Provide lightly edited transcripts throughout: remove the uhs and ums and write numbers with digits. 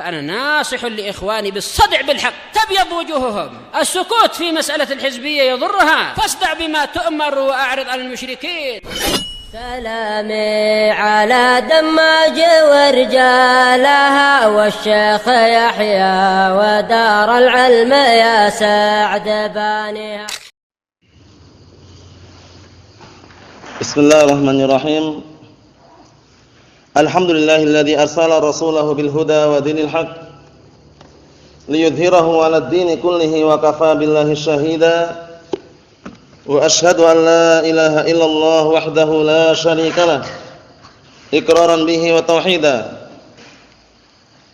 فأنا ناصح لإخواني بالصدع بالحق تبيض وجوههم. السكوت في مسألة الحزبية يضرها، فاصدع بما تؤمر وأعرض عن المشركين. سلامي على دماج ورجالها والشيخ يحيى ودار العلم يا سعد بانيها. بسم الله الرحمن الرحيم. الحمد لله الذي أرسل رسوله بالهدى ودين الحق ليظهره على الدين كله وكفى بالله شهيدا وأشهد أن لا إله إلا الله وحده لا شريك له إقرارا به وتوحيدا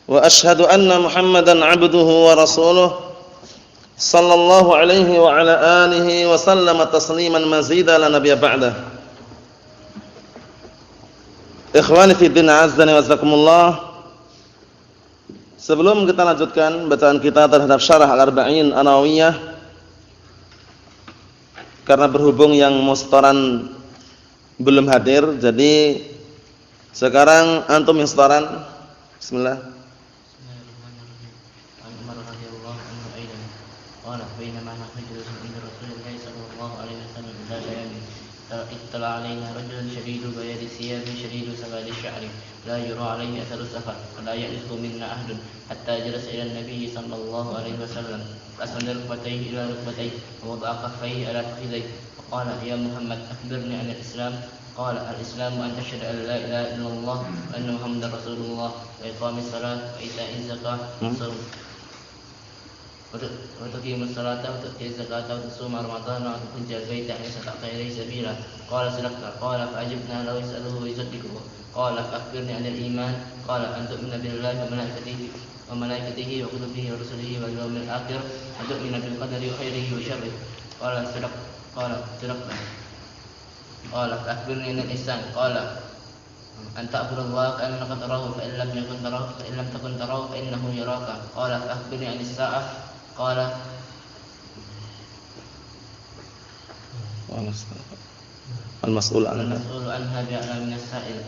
وأشهد أن محمدا عبده ورسوله صلى الله عليه وعلى آله وسلم تسليما مزيدا لا نبي بعده. Ikhwani fi din azdani wa jazakumullah. Sebelum kita lanjutkan bacaan kita terhadap syarah Al-Arba'in An-Nawawiyah, karena berhubung yang mustoran belum hadir, jadi sekarang antum yang setoran. Bismillah. اطلع علينا رجل شديد بياض الثياب شديد سواد الشعر لا يرى عليه اثر السفر ولا يعرفه منا احد حتى جلس الى النبي صلى الله عليه وسلم فاسند ركبتيه الى ركبتيه ووضع كفيه على فخذيه وقال يا محمد اخبرني عن الاسلام. قال الاسلام ان تشهد ان لا اله الا الله وان محمدا رسول الله واقام الصلاه وايتاء الزكاه وتقيم الصلاة وتؤتي الزكاة وتصوم رمضان وتحج البيت إن استطعت إليه سبيلا. قال صدقت. قال فأجبنا لو يسأله ويصدقه. قال فأخبرني عن الإيمان. قال أن تؤمن بالله وملائكته وكتبه ورسله واليوم الآخر وتؤمن بالقدر خيره وشره. قال صدقت. قال فأخبرني عن الإحسان. قال أن تعبد الله كأنك تراه فإن لم تكن تراه فإنه يراك. قال فأخبرني عن الساعة. قال المسؤول عنها بأعلم من السائل.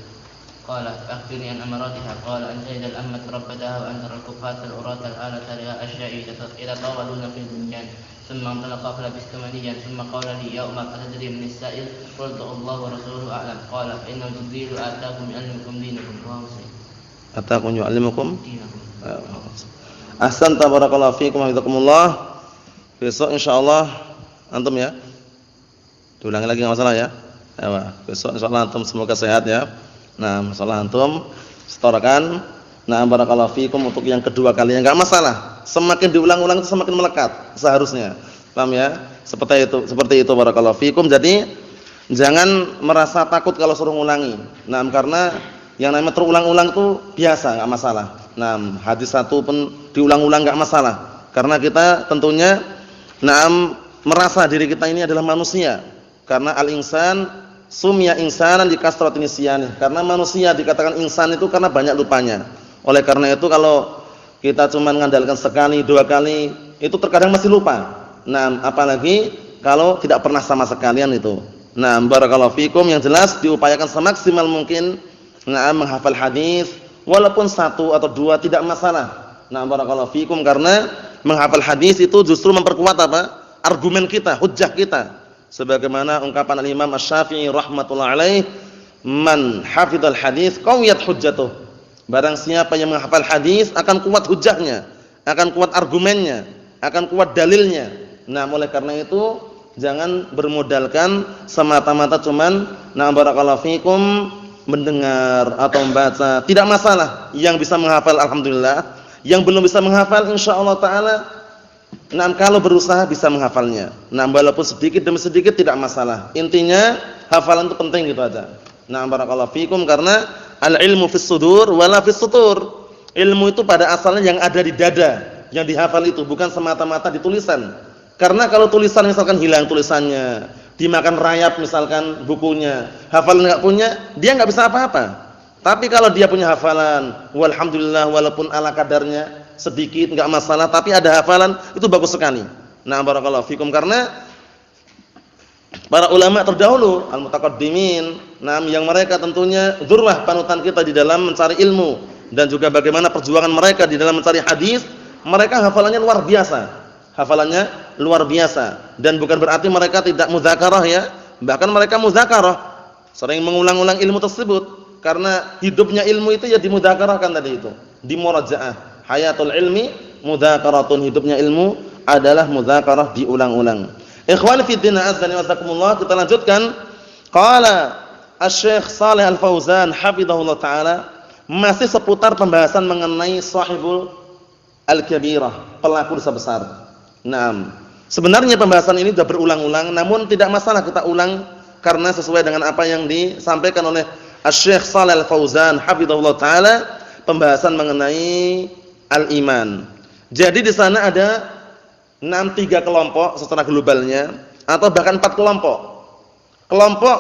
قال فأخبرني عن أمراتها. قال أن تجد الأمة ربتها وأن ترى الكفاة العراة الآلة لأشياء يتطاولون في البنيان. ثم انطلق فلبثت مليا ثم قال لي يا أمة أتدري من السائل؟ قلت الله ورسوله أعلم. قال فإنه جبريل آتاكم يعلمكم دينكم. آتاكم يعلمكم دينكم. Ahsan, tabarakallahu fiikum wa hafizakumullah. Besok insyaallah antum ya. Diulangi lagi enggak masalah ya. Ya, besok insyaallah antum semoga sehat ya. Nah, masalah antum setorakan. Nah, barakallahu fiikum untuk yang kedua kalinya enggak masalah. Semakin diulang-ulang itu semakin melekat seharusnya. Paham ya? Seperti itu barakallahu fiikum. Jadi jangan merasa takut kalau suruh ngulangi. Nah, karena yang namanya terulang-ulang itu biasa, enggak masalah. Nah, hadis satu pun diulang-ulang enggak masalah. Karena kita tentunya merasa diri kita ini adalah manusia. Karena al-insan sumya insanan di kasratin nisyani. Karena manusia dikatakan insan itu karena banyak lupanya. Oleh karena itu kalau kita cuma mengandalkan sekali, dua kali, itu terkadang masih lupa. Nah, apalagi kalau tidak pernah sama sekalian itu. Nah, barakallahu fikum, yang jelas diupayakan semaksimal mungkin menghafal hadis. Walaupun satu atau dua tidak masalah. Nah, barakallahu fikum, karena menghafal hadis itu justru memperkuat apa? Argumen kita, hujjah kita. Sebagaimana ungkapan al-Imam Asy-Syafi'i rahmatullah alaih, "Man hafidhal hadis qawiyat hujjatuh." Barang siapa yang menghafal hadis akan kuat hujjahnya, akan kuat argumennya, akan kuat dalilnya. Nah, oleh karena itu jangan bermodalkan semata-mata cuman barakallahu fikum mendengar atau membaca, tidak masalah. Yang bisa menghafal alhamdulillah, yang belum bisa menghafal insyaallah taala kalau berusaha bisa menghafalnya. Walaupun sedikit demi sedikit tidak masalah. Intinya hafalan itu penting gitu aja. Barakallahu fikum, karena al-ilmu fis sudur wala fis sutur. Ilmu itu pada asalnya yang ada di dada, yang dihafal itu bukan semata-mata di tulisan. Karena kalau tulisan misalkan hilang tulisannya, dimakan rayap misalkan bukunya, hafalan enggak punya, dia enggak bisa apa-apa. Tapi kalau dia punya hafalan, walhamdulillah, walaupun ala kadarnya sedikit enggak masalah, tapi ada hafalan, itu bagus sekali. Barakallahu fikum, karena para ulama terdahulu al-mutaqaddimin, yang mereka tentunya dzurrah panutan kita di dalam mencari ilmu. dan juga bagaimana perjuangan mereka di dalam mencari hadis, mereka hafalannya luar biasa. Hafalannya luar biasa dan bukan berarti mereka tidak mudzakarah ya. Bahkan mereka mudzakarah, sering mengulang-ulang ilmu tersebut karena hidupnya ilmu itu ya dimudzakarahkan tadi itu, dimurajaah. Hayatul ilmi mudzakaratun, hidupnya ilmu adalah mudzakarah, diulang-ulang. Ikhwani fi din, azza wa jazakumullah, kita lanjutkan. Qala Asy-Syaikh Shalih Al-Fauzan hafizahullah taala, masih seputar pembahasan mengenai sahibul al-kabirah, pelaku dosa besar. Naam. Sebenarnya pembahasan ini sudah berulang-ulang, namun tidak masalah kita ulang karena sesuai dengan apa yang disampaikan oleh Asy-Syaikh Shalih Al-Fauzan hafizahullah taala, pembahasan mengenai al-iman. Jadi di sana ada 3 kelompok secara globalnya atau bahkan 4 kelompok. Kelompok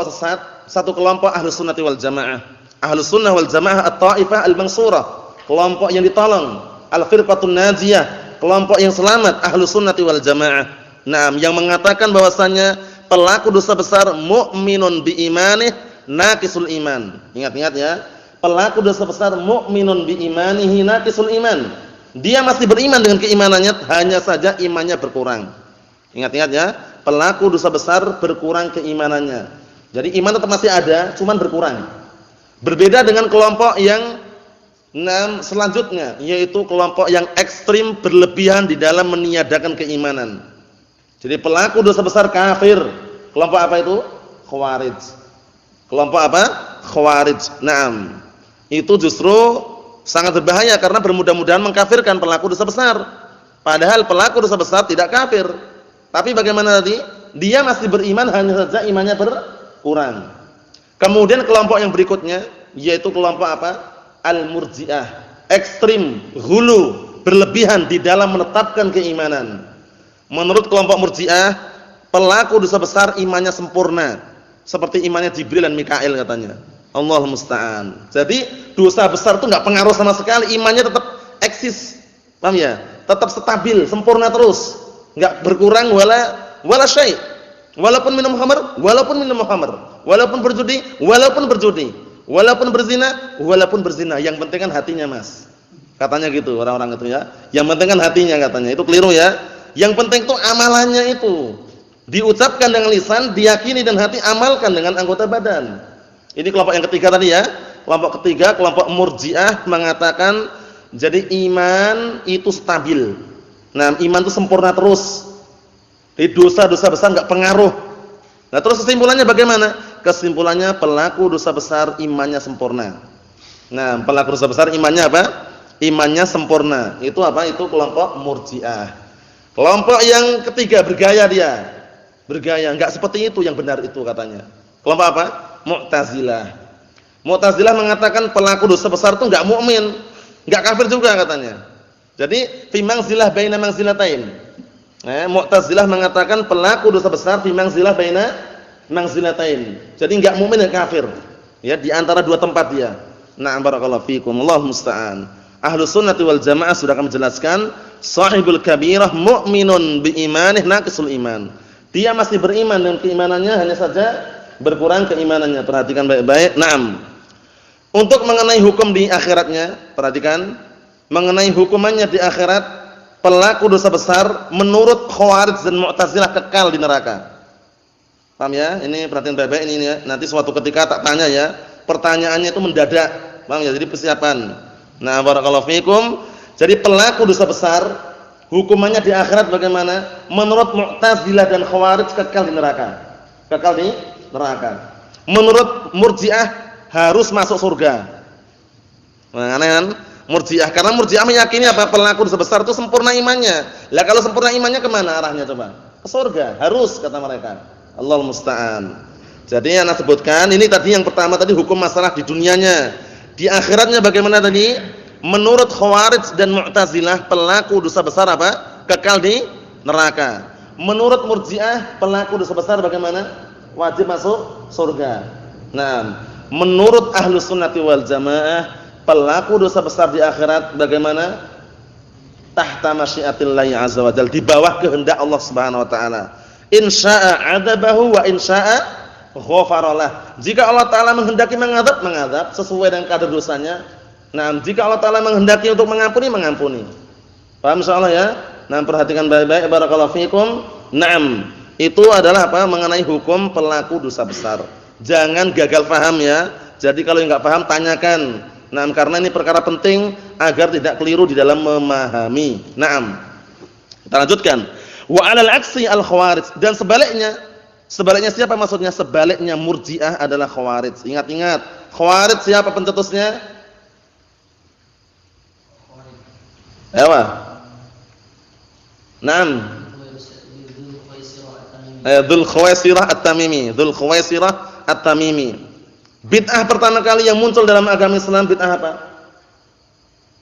sesat, 1 kelompok Ahlus Sunnah wal Jamaah. Ahlus Sunnah wal Jamaah at-Taifah al-Mansurah, kelompok yang ditolong, al-firqatun najiyah, kelompok yang selamat, Ahlus Sunnah wal Jamaah. Naam, yang mengatakan bahwasanya pelaku dosa besar mukminun bi imanih naqisul iman. Ingat-ingat ya. Pelaku dosa besar mukminun bi imanihi naqisul iman. Dia masih beriman dengan keimanannya, hanya saja imannya berkurang. Ingat-ingat ya. Pelaku dosa besar berkurang keimanannya. Jadi iman tetap masih ada, cuman berkurang. Berbeda dengan kelompok yang selanjutnya, yaitu kelompok yang ekstrim berlebihan di dalam meniadakan keimanan. Jadi pelaku dosa besar kafir. Kelompok apa itu? Khawarij. Kelompok apa? Khawarij. Naam. Itu justru sangat berbahaya karena bermudah-mudahan mengkafirkan pelaku dosa besar. Padahal pelaku dosa besar tidak kafir. Tapi bagaimana tadi? Dia masih beriman, hanya saja imannya berkurang. Kemudian kelompok yang berikutnya, yaitu kelompok apa? Al-Murji'ah. Ekstrim, ghulu, berlebihan di dalam menetapkan keimanan. Menurut kelompok Murji'ah, pelaku dosa besar imannya sempurna, seperti imannya Jibril dan Mikail katanya. Allahul musta'an. Jadi dosa besar itu enggak pengaruh sama sekali, imannya tetap eksis. Paham ya? Tetap stabil, sempurna terus. Enggak berkurang wala syai'. Walaupun minum khamr, walaupun minum khamr. Walaupun berjudi, walaupun berjudi. Walaupun berzina, walaupun berzina. Yang penting kan hatinya, Mas. Katanya gitu orang-orang itu ya. Yang penting kan hatinya katanya. Itu keliru ya. Yang penting itu amalannya itu. Diucapkan dengan lisan, diyakini dan hati, amalkan dengan anggota badan. Ini kelompok yang ketiga tadi ya. Kelompok ketiga, kelompok Murji'ah mengatakan jadi iman itu stabil. Nah, iman itu sempurna terus. Di dosa-dosa besar enggak pengaruh. Nah, terus kesimpulannya bagaimana? Kesimpulannya pelaku dosa besar imannya sempurna. Nah, pelaku dosa besar imannya apa? Imannya sempurna. Itu apa? Itu kelompok Murji'ah. Kelompok yang ketiga bergaya dia. Bergaya, enggak seperti itu yang benar itu katanya. Kelompok apa? Mu'tazilah. Mu'tazilah mengatakan pelaku dosa besar itu enggak mukmin, enggak kafir juga katanya. Jadi fi manzilah baina manzilatain. Mu'tazilah mengatakan pelaku dosa besar fi manzilah baina manzilatain. Jadi enggak mukmin dan kafir. Ya, di antara dua tempat dia. Na'am barakallahu fikum. Allahu musta'an. Ahlus Sunnah wal Jamaah sudah kami jelaskan, sahibul kabirah mu'minun bi imanih naqisul iman. Dia masih beriman dengan keimanannya, hanya saja berkurang keimanannya. Perhatikan baik-baik. Naam. Untuk mengenai hukum di akhiratnya, perhatikan, mengenai hukumannya di akhirat, pelaku dosa besar menurut Khawarij dan Mu'tazilah kekal di neraka. Paham ya? Ini perhatian baik-baik ini ya. Nanti suatu ketika tak tanya ya. Pertanyaannya itu mendadak. Paham ya? Jadi persiapan. Nah, barakallahu fikum. Jadi pelaku dosa besar hukumannya di akhirat bagaimana? Menurut Mu'tazilah dan Khawarij kekal di neraka. Kekal di neraka. Menurut Murji'ah harus masuk surga. Nah, aneh kan? Murji'ah, karena Murji'ah meyakini apa? Pelaku dosa besar itu sempurna imannya. Lah kalau sempurna imannya kemana arahnya coba? Ke surga, harus kata mereka. Allahul musta'an. Jadi yang saya sebutkan ini tadi yang pertama tadi hukum masalah di dunianya. Di akhiratnya bagaimana tadi? Menurut Khawarij dan Mu'tazilah pelaku dosa besar apa? Kekal di neraka. Menurut Murji'ah pelaku dosa besar bagaimana? Wajib masuk surga. Nah, menurut Ahlus Sunnah wal Jamaah pelaku dosa besar di akhirat bagaimana? Tahta masyiatillahi azza wajalla, di bawah kehendak Allah Subhanahu wa taala. In syaa'a 'adzabahu wa in syaa'a ghafaralah. Jika Allah Ta'ala menghendaki mengadab, mengadab sesuai dengan kadar dosanya. Nah, jika Allah Ta'ala menghendaki untuk mengampuni, mengampuni. Paham insyaallah ya? Nah, perhatikan baik-baik, barakallahu fikum. Naam, itu adalah apa? Mengenai hukum pelaku dosa besar. Jangan gagal paham ya. Jadi kalau enggak paham tanyakan. Naam, karena ini perkara penting agar tidak keliru di dalam memahami. Naam. Kita lanjutkan. Wa 'alal 'aksi al-khawarij, dan sebaliknya. Sebaliknya siapa maksudnya? Sebaliknya Murji'ah adalah khawarij. Ingat-ingat, khawarij siapa pencetusnya? Ewa. Naam. Dzul Khuwaisirah At-Tamimi. Dzul Khuwaisirah At-Tamimi. Bid'ah pertama kali yang muncul dalam agama Islam, bid'ah apa?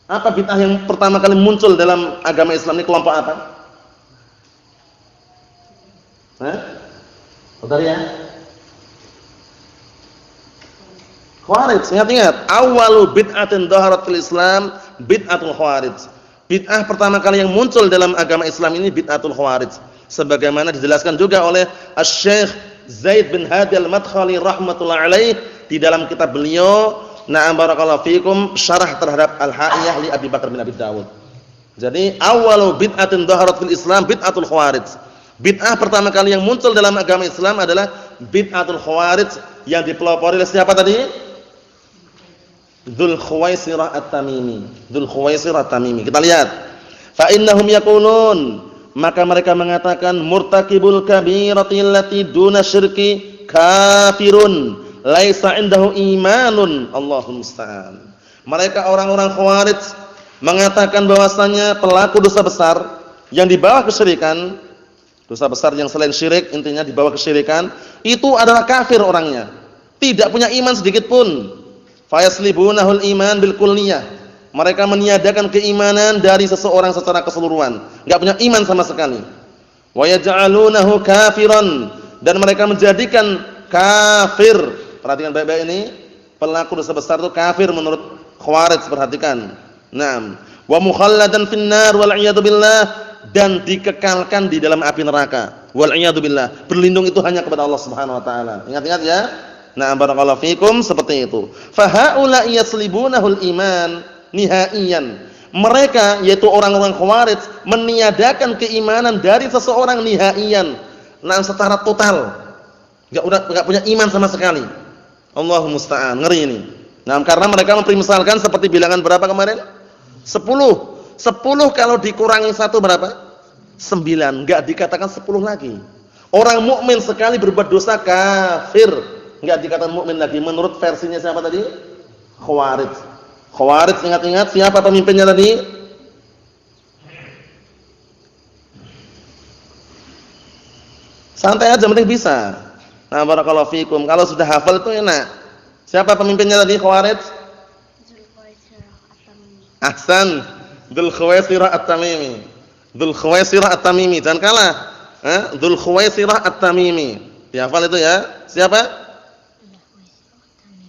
Apa bid'ah yang pertama kali muncul dalam agama Islam ini, kelompok apa? Betul ya? Khawarij, ingat-ingat. Awalu bid'atin dhaharat fil Islam bid'atul khawarij. Bid'ah pertama kali yang muncul dalam agama Islam ini bid'atul khawarij. Sebagaimana dijelaskan juga oleh Asy-Syaikh Zaid bin Hadi Al-Madkhali rahimatullah alaih di dalam kitab beliau, na'am barakallahu fikum, syarah terhadap Al-Ha'iyah li Abi Bakar bin Abi Dawud. Jadi awalu bid'atin dhaharat fil Islam bid'atul khawarij. Bid'ah pertama kali yang muncul dalam agama Islam adalah bid'atul khawarij yang dipelopori oleh siapa tadi? Dzul Khuwaisirah At-Tamimi. Dzul Khuwaisirah At-Tamimi. Kita lihat. Fa innahum yaqulun, maka mereka mengatakan murtakibul kabirati allati duna syirki kafirun laisa indahu imanun. Allahul musta'an. Mereka orang-orang khawarij mengatakan bahwasanya pelaku dosa besar yang di bawah kesyirikan, dosa besar yang selain syirik, intinya di bawah kesyirikan, itu adalah kafir orangnya. Tidak punya iman sedikit pun. Fayaslibunahul iman bil kulliyah. Mereka meniadakan keimanan dari seseorang secara keseluruhan. Enggak punya iman sama sekali. Wa yaj'alunahu kafiran, dan mereka menjadikan kafir. Perhatikan baik-baik ini, pelaku dosa besar itu kafir menurut Khawarij, perhatikan. Naam. Wa mukhalladan finnar wal iyad billah, dan dikekalkan di dalam api neraka. Wal iyad billah. Berlindung itu hanya kepada Allah Subhanahu wa taala. Ingat-ingat ya. Nah, barakallahu fikum, seperti itu. Fa haula yaslibunahul iman nihaiyan. Mereka yaitu orang-orang Khawarij meniadakan keimanan dari seseorang nihaiyan. Nah, secara total. Enggak punya iman sama sekali. Allahumma musta'an, ngeri ini. Nah, karena mereka mempermisalkan seperti bilangan berapa kemarin? 10. 10 kalau dikurangi 1 berapa? 9. Enggak dikatakan 10 lagi. Orang mukmin sekali berbuat dosa kafir. Enggak dikatakan mukmin lagi menurut versinya siapa tadi? Khawarij. Khawarij, ingat-ingat siapa pemimpinnya tadi? Santai aja, penting bisa. Nah, barakallahu fikum. Kalau sudah hafal itu enak. Siapa pemimpinnya tadi Khawarij? Ahsan. Dzul Khuwaisirah At-Tamimi. Dzul Khuwaisirah At-Tamimi. Jangan kalah. Dzul Khuwaisirah At-Tamimi. Dihafal itu ya. Siapa?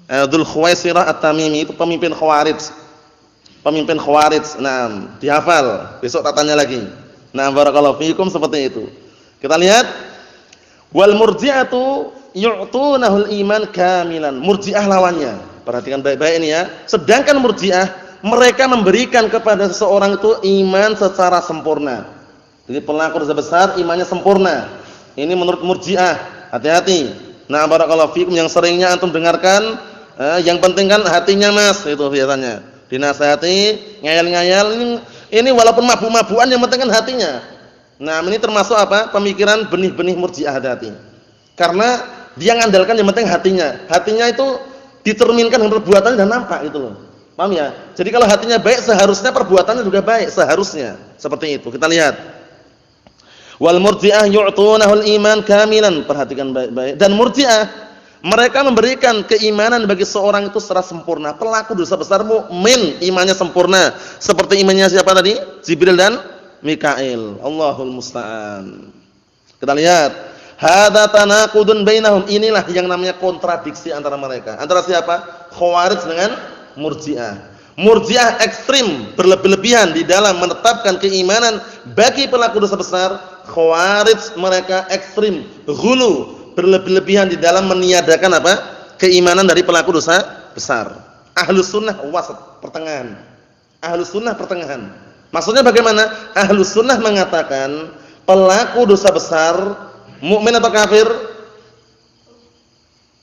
Dzul Khuwaisirah At-Tamimi itu pemimpin Khawarij. Pemimpin Khawarij. Nah, dihafal. Besok tak tanya lagi. Nah, barakallahu fikum, seperti itu. Kita lihat. Wal murji'atu yu'tunahul iman kamilan. Murji'ah lawannya. Perhatikan baik-baik ini ya. Sedangkan murji'ah, mereka memberikan kepada seseorang itu iman secara sempurna. Jadi pelaku dosa besar imannya sempurna. Ini menurut murji'ah. Hati-hati. Nah, barakallahu fikum, yang seringnya antum dengarkan, yang penting kan hatinya Mas, itu biasanya. Dinasihati, ngayal-ngayal, ini walaupun mabuk-mabukan yang penting kan hatinya. Nah, ini termasuk apa? Pemikiran benih-benih murji'ah, hati-hati. Karena dia ngandalkan yang penting hatinya. Hatinya itu dicerminkan dengan perbuatannya dan nampak gitu loh. Paham ya? Jadi kalau hatinya baik, seharusnya perbuatannya juga baik, seharusnya. Seperti itu. Kita lihat. Wal murji'ah yu'tunahul iman kamilan. Perhatikan baik-baik. Dan murji'ah, mereka memberikan keimanan bagi seorang itu secara sempurna. Pelaku dosa besar mukmin, imannya sempurna. Seperti imannya siapa tadi? Jibril dan Mikail. Allahul musta'an. Kita lihat. Hadza tanaqudun bainahum. Inilah yang namanya kontradiksi antara mereka. Antara siapa? Khawarij dengan Murji'ah. Murji'ah ekstrim, berlebih-lebihan di dalam menetapkan keimanan bagi pelaku dosa besar. Khawarij mereka ekstrim, ghulu, berlebih-lebihan di dalam meniadakan apa? Keimanan dari pelaku dosa besar. Ahlus sunnah wasat, pertengahan. Ahlus sunnah pertengahan. Maksudnya bagaimana? Ahlus sunnah mengatakan pelaku dosa besar mukmin atau kafir?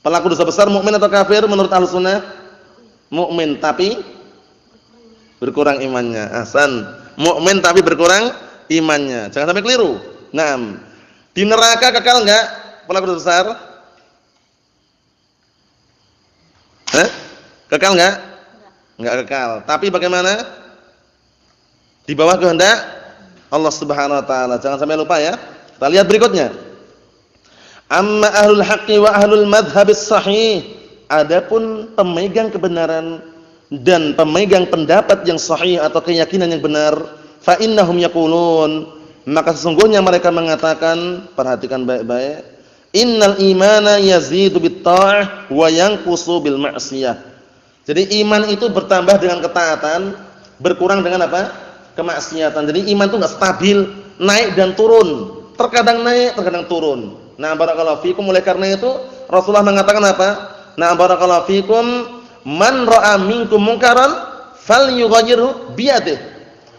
Pelaku dosa besar mukmin atau kafir menurut Ahlus sunnah? Mukmin tapi berkurang imannya. Ahsan. Mukmin tapi berkurang imannya. Jangan sampai keliru. Naam. Di neraka kekal enggak pelaku dosa besar? Kekal enggak? Enggak kekal. Tapi bagaimana? Di bawah kehendak Allah Subhanahu wa taala. Jangan sampai lupa ya. Kita lihat berikutnya. Amma ahlul haqqi wa ahlul madhhabis sahih. Adapun pemegang kebenaran dan pemegang pendapat yang sahih atau keyakinan yang benar, fa innahum yaqulun, maka sesungguhnya mereka mengatakan, perhatikan baik-baik, innal imana yazidu bit ta'ah wa yanqusu bil ma'siyah. Jadi iman itu bertambah dengan ketaatan, berkurang dengan apa? Kemaksiatan. Jadi iman itu enggak stabil, naik dan turun. Terkadang naik, terkadang turun. Nah, barakallahu fikum, oleh karena itu Rasulullah mengatakan apa? Nah, barakallahu fikum, man ra'a minkum munkaran falyughayyirhu bi yadihi.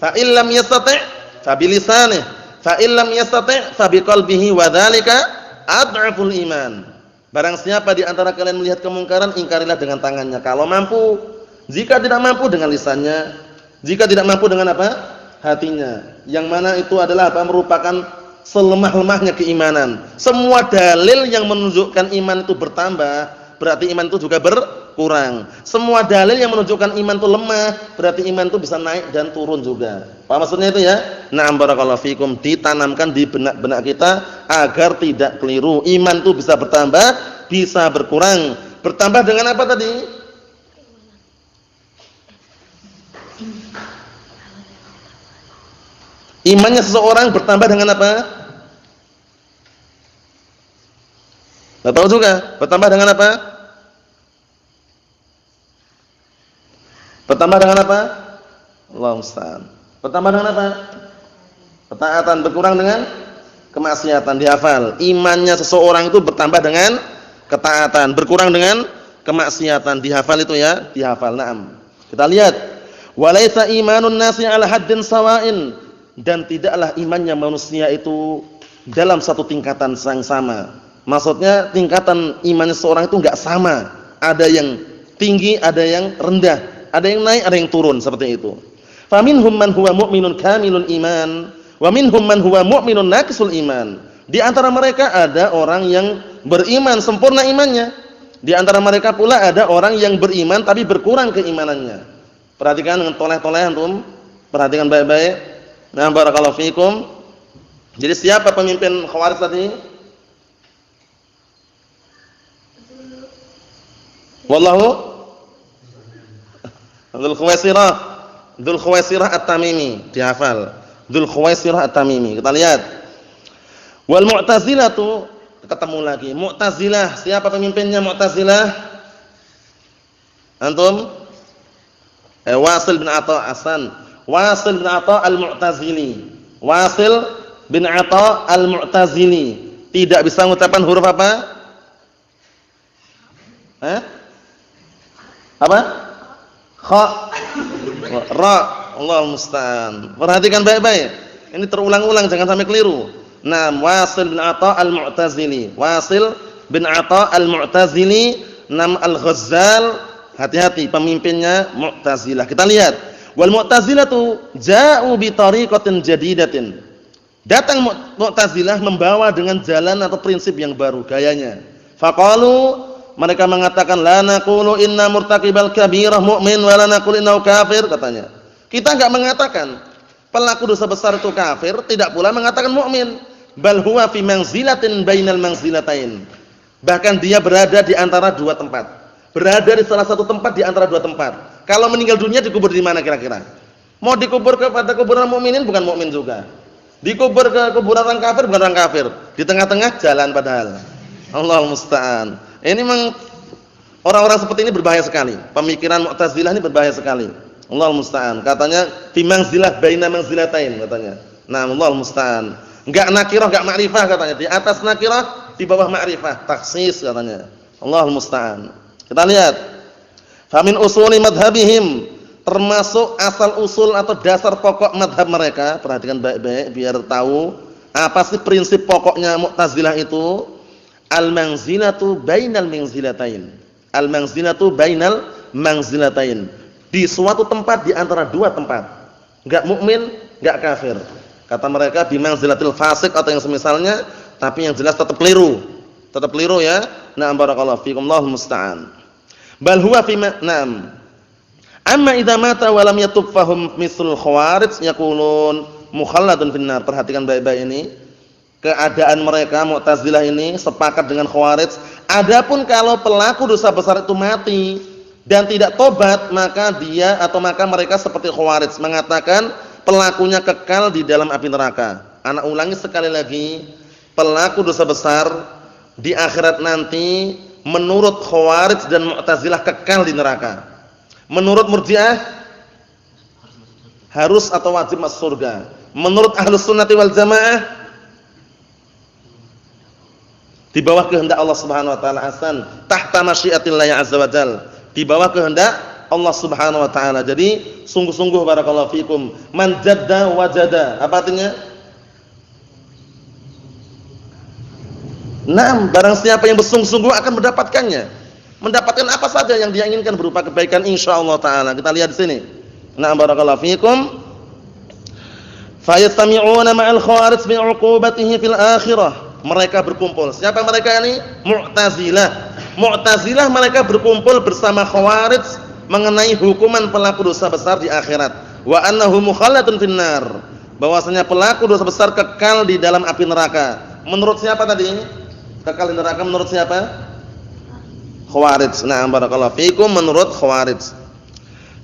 Fa illam yastati' fa bi lisanihi, fa illam yastati' fa bi qalbihi wa dzalika ad'aful iman. Barang siapa di antara kalian melihat kemungkaran, ingkarilah dengan tangannya kalau mampu. Jika tidak mampu dengan lisannya, jika tidak mampu dengan apa? Hatinya. Yang mana itu adalah apa? Merupakan selemah-lemahnya keimanan. Semua dalil yang menunjukkan iman itu bertambah, berarti iman itu juga berkurang. Semua dalil yang menunjukkan iman itu lemah, berarti iman itu bisa naik dan turun juga. Apa maksudnya itu ya? Na'am barakallahu fikum, ditanamkan di benak-benak kita agar tidak keliru. Iman itu bisa bertambah, bisa berkurang. Bertambah dengan apa tadi? Imannya seseorang bertambah dengan apa? Tidak tahu juga. Bertambah dengan apa? Bertambah dengan apa? Allahu musta'an. Bertambah dengan apa? Ketaatan. Berkurang dengan kemaksiatan. Dihafal. Imannya seseorang itu bertambah dengan ketaatan. Berkurang dengan kemaksiatan. Dihafal itu ya. Dihafal. Naam. Kita lihat. Walaysa imanun nasi ala haddin sawa'in. Dan tidaklah imannya manusia itu dalam satu tingkatan yang sama. Maksudnya tingkatan iman seorang itu enggak sama. Ada yang tinggi, ada yang rendah, ada yang naik, ada yang turun, seperti itu. Faminhum man huwa mu'minun kamilul iman, wa minhum man huwa mu'minun naqisul iman. Di antara mereka ada orang yang beriman sempurna imannya. Di antara mereka pula ada orang yang beriman tapi berkurang keimanannya. Perhatikan dengan toleh-toleh antum. Perhatikan baik-baik. Nah, barakallahu fikum. Jadi siapa pemimpin Khawarij tadi? Wallahu Dzul Khuwaisirah At-Tamimi, dihafal. Dzul Khuwaisirah At-Tamimi. Kita lihat. Wal Mu'tazilah tu ketemu lagi. Mu'tazilah, siapa pemimpinnya Mu'tazilah? Antum? Wasil bin Atha Hasan. Wasil bin Atha Al-Mu'tazili. Wasil bin Atha Al-Mu'tazili. Tidak bisa mengucapkan huruf apa? Apa? Kha. Ra. Allahu musta'an. Perhatikan baik-baik. Ini terulang-ulang, jangan sampai keliru. Nah, Wasil bin Atha Al-Mu'tazili. Wasil bin Atha Al-Mu'tazili, nam Al-Ghazzal. Hati-hati, pemimpinnya Mu'tazilah. Kita lihat. Wal Mu'tazilatu ja'u bi tariqatin jadidatin. Datang Mu'tazilah membawa dengan jalan atau prinsip yang baru, gayanya. Faqalu, mereka mengatakan la naqulu inna murtaqibal kabirah mu'min wa la naqulu innahu kafir, katanya. Kita enggak mengatakan pelaku dosa besar itu kafir, tidak pula mengatakan mukmin. Bal huwa fi manzilatin bainal manzilatain. Bahkan dia berada di antara dua tempat. Berada di salah satu tempat di antara dua tempat. Kalau meninggal dunia dikubur di mana kira-kira? Mau dikubur kepada kuburan mukminin bukan mukmin juga. Dikubur ke kuburan orang kafir bukan orang kafir. Di tengah-tengah jalan padahal. Allahul musta'an. Ini memang orang-orang seperti ini berbahaya sekali. Pemikiran Mu'tazilah ini berbahaya sekali. Allahul musta'an. Katanya fi manzilah baina manzilatain katanya. Nah, Allahul musta'an. Enggak nakirah, enggak ma'rifah katanya. Di atas nakirah, di bawah ma'rifah, taksis katanya. Allahul musta'an. Kita lihat. Famin usuli madhabihim, termasuk asal usul atau dasar pokok madhab mereka. Perhatikan baik-baik biar tahu apa sih prinsip pokoknya Mu'tazilah itu. Al-manzilatu bainal manzilatain. Al-manzilatu bainal manzilatain. Di suatu tempat di antara dua tempat. Enggak mukmin, enggak kafir. Kata mereka bi manzilatil fasik atau yang semisalnya, tapi yang jelas tetap keliru. Tetap keliru ya. Na'am barakallahu fikum, Allahul musta'an. Bal huwa fi na'am. Amma idza mata wa lam yatub fahum mithlul khawarij yaqulun mukhalladun finnar. Perhatikan baik-baik ini. Keadaan mereka Mu'tazilah ini sepakat dengan Khawarij. Adapun kalau pelaku dosa besar itu mati dan tidak tobat, maka dia atau maka mereka seperti Khawarij mengatakan pelakunya kekal di dalam api neraka. Ana ulangi sekali lagi, pelaku dosa besar di akhirat nanti menurut Khawarij dan Mu'tazilah kekal di neraka. Menurut Murji'ah harus atau wajib masuk surga. Menurut Ahlus Sunnati wal Jamaah di bawah kehendak Allah Subhanahu wa taala, asan tahta masyiatillah azza wa jalla, di bawah kehendak Allah Subhanahu wa taala. Jadi sungguh-sungguh barakallahu fikum, man jadda wajada. Apa artinya? Naam, barang siapa yang bersungguh-sungguh akan mendapatkannya. Mendapatkan apa saja yang dia inginkan berupa kebaikan insyaallah taala. Kita lihat di sini. Naam barakallahu fikum. Fayastami'una ma'al khawarij bi'uqubatihi fil akhirah. Mereka berkumpul. Siapa mereka ini? Mu'tazilah. Mu'tazilah mereka berkumpul bersama Khawarij mengenai hukuman pelaku dosa besar di akhirat. Wa annahu mukhalladun finnar. Bahwasanya pelaku dosa besar kekal di dalam api neraka. Menurut siapa tadi? Kekal di neraka menurut siapa? Khawarij. Na'am barakallahu fikum, menurut Khawarij.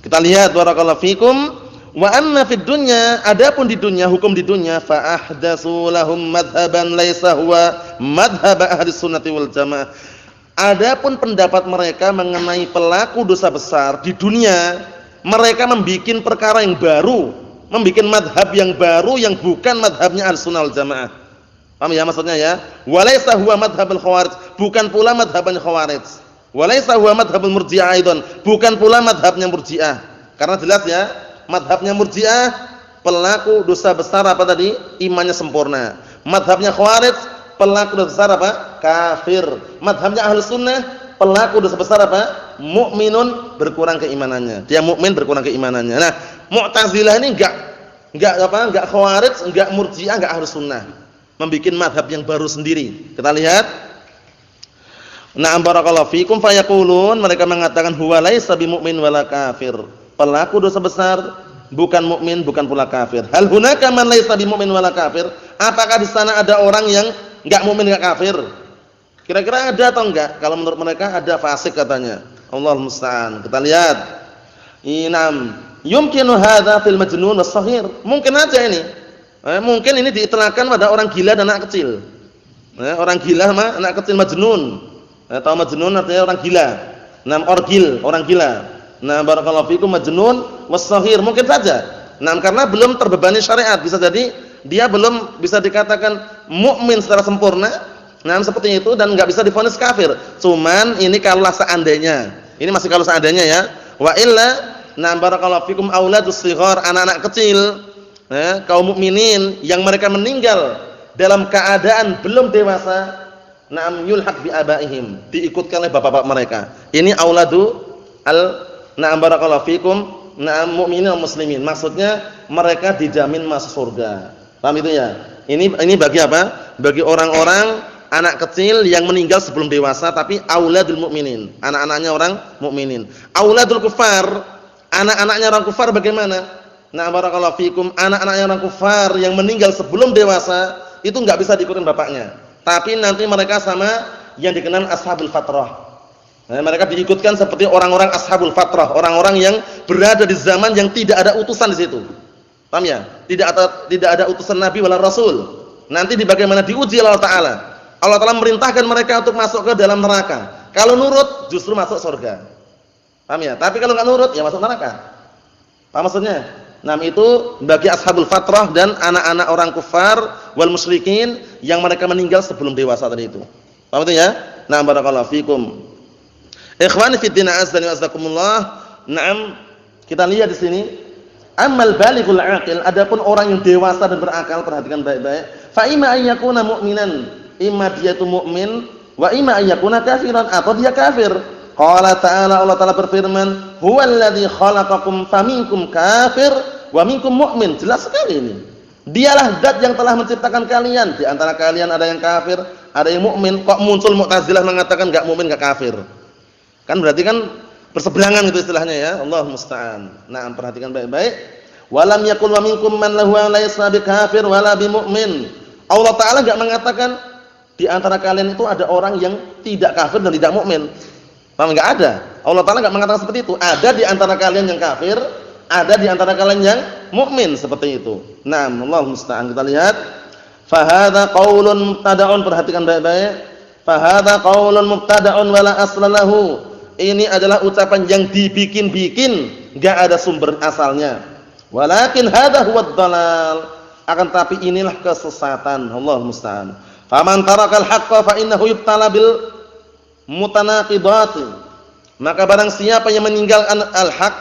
Kita lihat barakallahu fikum. Wa anna fid dunya, adapun di dunia, hukum di dunia, fa ahdatsu lahum madhaban laisa huwa madhhab ahli sunnati wal jamaah. Adapun pendapat mereka mengenai pelaku dosa besar di dunia, mereka membikin perkara yang baru, membikin madhab yang baru yang bukan madhabnya ahli sunnah wal jamaah. Paham ya maksudnya ya? Wa laisa huwa madhhabul khawarij, bukan pula madhabnya khawarij. Wa laisa huwa madhhabul murji'ah aidan, bukan pula madhabnya murji'ah. Karena jelas ya, madhabnya Murji'ah pelaku dosa besar apa tadi? Imannya sempurna. Madhabnya Khawarij pelaku dosa besar apa? Kafir. Madhabnya Ahlus Sunnah pelaku dosa besar apa? Mukminun, berkurang keimanannya. Dia mukmin berkurang keimanannya. Nah, Mu'tazilah ini enggak Khawarij, enggak Murji'ah, enggak Ahlus Sunnah. Membikin madhab yang baru sendiri. Kita lihat. Na'am barakallahu fikum, fayaqulun, mereka mengatakan huwa laisa bimumin wala kafir. Pelaku dosa besar bukan mukmin, bukan pula kafir. Hal hunaka man laisa bimumin wala kafir? Apakah di sana ada orang yang enggak mukmin enggak kafir? Kira-kira ada atau enggak? Kalau menurut mereka ada fasik katanya. Allahul musta'an. Kita lihat. Inam, yumkinu hadza fil majnun was-shaghir. Mungkin aja ini. Mungkin ini diitlaqkan pada orang gila dan anak kecil. Orang gila sama anak kecil majnun. Tahu majnun artinya orang gila. Nam orgil, orang gila. Nah, barakallahu fikum majnun was-shaghir, mungkin saja. Nah, karena belum terbebani syariat, bisa jadi dia belum bisa dikatakan mukmin secara sempurna. Nah, seperti itu dan enggak bisa divonis kafir. Cuman ini kalau seandainya. Ini masih kalau seandainya ya. Wa illa, nah barakallahu fikum auladus shighar, anak-anak kecil, kaum mukminin yang mereka meninggal dalam keadaan belum dewasa, na'am yulhaq bi abaihim, diikutkan oleh bapak-bapak mereka. Ini auladu na'am barakallahu fikum, na'am mukminin muslimin. Maksudnya mereka dijamin masuk surga. Paham itu ya? Ini bagi apa? Bagi orang-orang anak kecil yang meninggal sebelum dewasa tapi auladul mukminin, anak-anaknya orang mukminin. Auladul kufar, anak-anaknya orang kufar bagaimana? Na'am barakallahu fikum, anak-anaknya orang kufar yang meninggal sebelum dewasa itu enggak bisa diikutin bapaknya. Tapi nanti mereka sama yang dikenal ashabul fatrah. Nah, mereka diikutkan seperti orang-orang ashabul fatrah, orang-orang yang berada di zaman yang tidak ada utusan di situ. Paham ya? Tidak ada utusan nabi wala rasul. Nanti bagaimana diuji oleh Allah Taala. Allah Taala memerintahkan mereka untuk masuk ke dalam neraka. Kalau nurut justru masuk surga. Paham ya? Tapi kalau enggak nurut ya masuk neraka. Paham maksudnya? Nah, itu bagi ashabul fatrah dan anak-anak orang kufar wal musyrikin yang mereka meninggal sebelum dewasa tadi itu. Paham itu ya? Na'am barakallahu fikum. Ikhwani fi din azza wa jazakumullah. Naam, kita lihat di sini. Ammal balighul aqil, adapun orang yang dewasa dan berakal, perhatikan baik-baik. Fa imma ay yakuna mu'minan, imma dia itu mukmin, wa imma ay yakuna kafiran, atau dia kafir. Qala ta'ala, Allah Ta'ala berfirman, huwallazi khalaqakum faminkum kafir wa minkum mu'min. Jelas sekali ini. Dialah zat yang telah menciptakan kalian, di antara kalian ada yang kafir, ada yang mukmin. Kok muncul Mu'tazilah mengatakan enggak mukmin, enggak kafir? Kan berarti kan berseberangan itu istilahnya ya. Allah musta'an. Nah, perhatikan baik-baik. Walam yakul wa minkum man lahu laysa bikafir wala bimumin. Allah Ta'ala enggak mengatakan di antara kalian itu ada orang yang tidak kafir dan tidak mukmin. Paham enggak ada? Allah Ta'ala enggak mengatakan seperti itu. Ada di antara kalian yang kafir, ada di antara kalian yang mukmin, seperti itu. Nah, Allah musta'an. Kita lihat. Fa hadza qaulun mubtada'un, perhatikan baik-baik. Fa hadza qaulun mubtada'un wala asla lahu. Ini adalah ucapan yang dibikin-bikin, enggak ada sumber asalnya. Walakin hadza huwad dhalal. Akan tapi inilah kesesatan. Allah musta'an. Faman tarakal haqqa fa innahu yubtala bil mutanaqidati. Maka barang siapa yang meninggalkan al-haq,